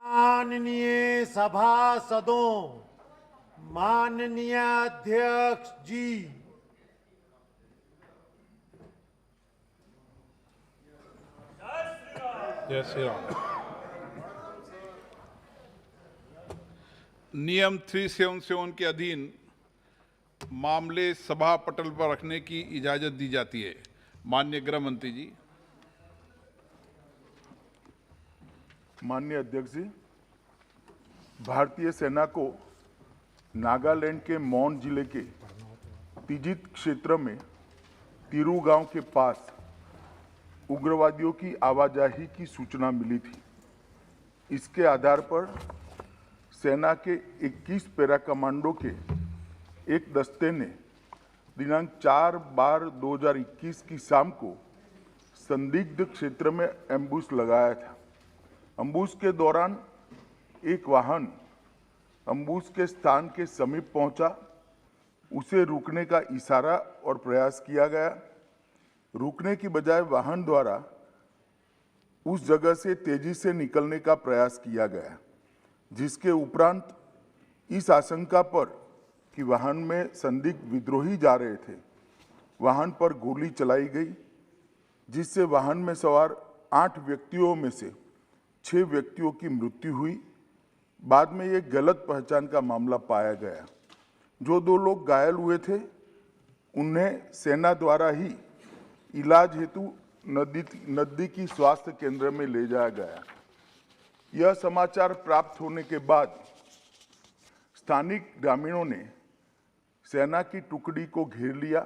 माननीय सभासदों, माननीय अध्यक्ष जी, जय श्री राम। नियम 377 के अधीन मामले सभा पटल पर रखने की इजाजत दी जाती है। माननीय गृह मंत्री जी। माननीय अध्यक्ष जी, भारतीय सेना को नागालैंड के मौन जिले के तिजित क्षेत्र में तिरू गांव के पास उग्रवादियों की आवाजाही की सूचना मिली थी। इसके आधार पर सेना के 21 पैरा कमांडो के एक दस्ते ने दिनांक 4/12/2021 की शाम को संदिग्ध क्षेत्र में एम्बुश लगाया था। अम्बुश के दौरान एक वाहन अम्बुश के स्थान के समीप पहुंचा। उसे रुकने का इशारा और प्रयास किया गया। रुकने की बजाय वाहन द्वारा उस जगह से तेजी से निकलने का प्रयास किया गया, जिसके उपरांत इस आशंका पर कि वाहन में संदिग्ध विद्रोही जा रहे थे, वाहन पर गोली चलाई गई, जिससे वाहन में सवार 8 व्यक्तियों में से 6 व्यक्तियों की मृत्यु हुई। बाद में ये गलत पहचान का मामला पाया गया। जो 2 लोग घायल हुए थे, उन्हें सेना द्वारा ही इलाज हेतु नजदीकी स्वास्थ्य केंद्र में ले जाया गया। यह समाचार प्राप्त होने के बाद स्थानिक ग्रामीणों ने सेना की टुकड़ी को घेर लिया,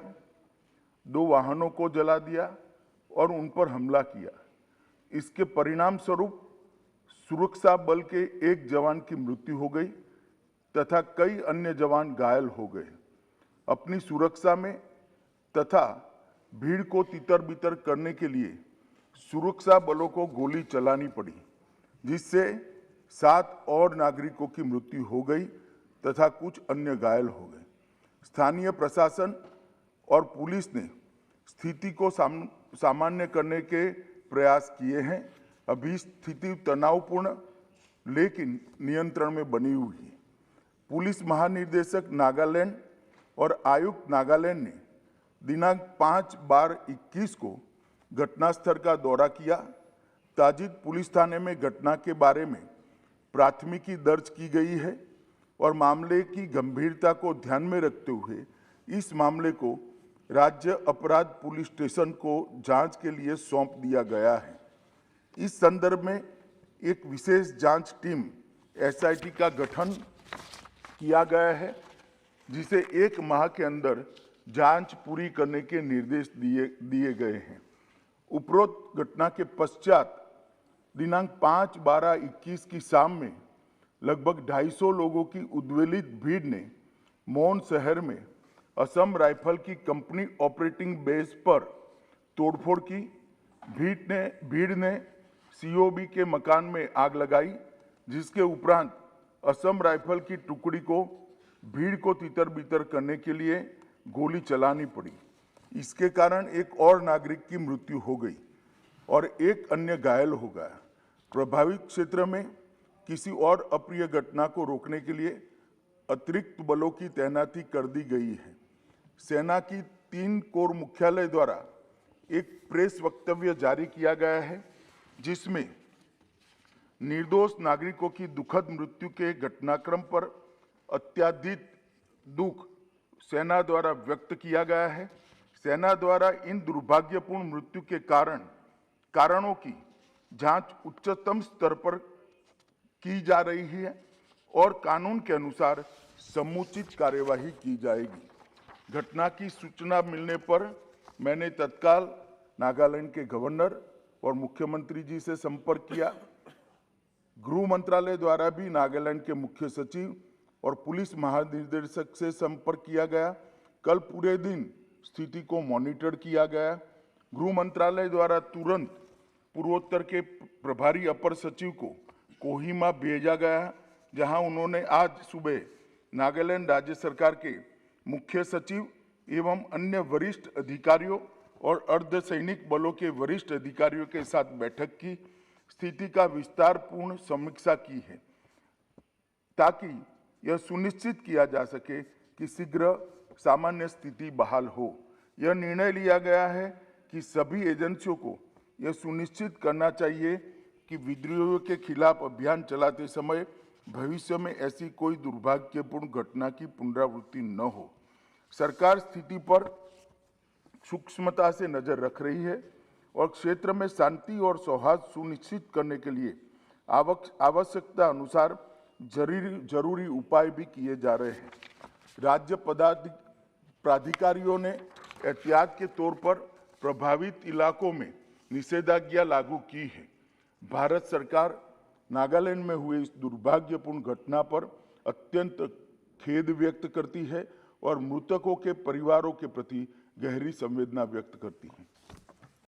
2 वाहनों को जला दिया और उन पर हमला किया। इसके परिणाम स्वरूप सुरक्षा बल के एक जवान की मृत्यु हो गई तथा कई अन्य जवान घायल हो गए। अपनी सुरक्षा में तथा भीड़ को तितर-बितर करने के लिए सुरक्षा बलों को गोली चलानी पड़ी, जिससे 7 और नागरिकों की मृत्यु हो गई तथा कुछ अन्य घायल हो गए। स्थानीय प्रशासन और पुलिस ने स्थिति को सामान्य करने के प्रयास किए हैं। अभी स्थिति तनावपूर्ण लेकिन नियंत्रण में बनी हुई है। पुलिस महानिदेशक नागालैंड और आयुक्त नागालैंड ने दिनांक 5/12/21 को घटनास्थल का दौरा किया। ताजित पुलिस थाने में घटना के बारे में प्राथमिकी दर्ज की गई है और मामले की गंभीरता को ध्यान में रखते हुए इस मामले को राज्य अपराध पुलिस स्टेशन को जांच के लिए सौंप दिया गया है। इस संदर्भ में एक विशेष जांच टीम SIT का गठन किया गया है, जिसे 1 माह के अंदर जांच पूरी करने के निर्देश दिए गए हैं। उपरोक्त घटना के पश्चात दिनांक 5/12/21 की शाम में लगभग 250 लोगों की उद्वेलित भीड़ ने मौन शहर में असम राइफल की कंपनी ऑपरेटिंग बेस पर तोड़फोड़ की। भीड़ ने COB के मकान में आग लगाई, जिसके उपरांत असम राइफल की टुकड़ी को भीड़ को तितर-बितर करने के लिए गोली चलानी पड़ी। इसके कारण एक और नागरिक की मृत्यु हो गई और एक अन्य घायल हो गया। प्रभावित क्षेत्र में किसी और अप्रिय घटना को रोकने के लिए अतिरिक्त बलों की तैनाती कर दी गई है। सेना की 3 कोर मुख्यालय द्वारा एक प्रेस वक्तव्य जारी किया गया है, जिसमें निर्दोष नागरिकों की दुखद मृत्यु के घटनाक्रम पर अत्यधिक दुख सेना द्वारा व्यक्त किया गया है। सेना द्वारा इन दुर्भाग्यपूर्ण मृत्यु के कारणों की जांच उच्चतम स्तर पर की जा रही है और कानून के अनुसार समुचित कार्यवाही की जाएगी। घटना की सूचना मिलने पर मैंने तत्काल नागालैंड के गवर्नर और मुख्यमंत्री जी से संपर्क किया। गृह मंत्रालय द्वारा भी नागालैंड के मुख्य सचिव और पुलिस महानिदेशक से संपर्क किया गया। कल पूरे दिन स्थिति को मॉनिटर किया गया। गृह मंत्रालय द्वारा तुरंत पूर्वोत्तर के प्रभारी अपर सचिव को कोहिमा भेजा गया, जहां उन्होंने आज सुबह नागालैंड राज्य सरकार के मुख्य सचिव एवं अन्य वरिष्ठ अधिकारियों और अर्धसैनिक बलों के वरिष्ठ अधिकारियों के साथ बैठक की। स्थिति का विस्तारपूर्ण समीक्षा की है ताकि यह सुनिश्चित किया जा सके कि शीघ्र सामान्य स्थिति बहाल हो। यह निर्णय लिया गया है कि सभी एजेंसियों को यह सुनिश्चित करना चाहिए कि विद्रोहियों के खिलाफ अभियान चलाते समय भविष्य में ऐसी कोई दुर्भाग्यपूर्ण घटना की पुनरावृत्ति न हो। सरकार स्थिति पर सूक्ष्मता से नजर रख रही है और क्षेत्र में शांति और सौहार्द सुनिश्चित करने के लिए आवश्यकता अनुसार जरूरी उपाय भी किए जा रहे हैं। राज्य प्राधिकारियों ने एहतियात के तौर पर प्रभावित इलाकों में निषेधाज्ञा लागू की है। भारत सरकार नागालैंड में हुई इस दुर्भाग्यपूर्ण घटना पर अत्यंत खेद व्यक्त करती है और मृतकों के परिवारों के प्रति गहरी संवेदना व्यक्त करती है।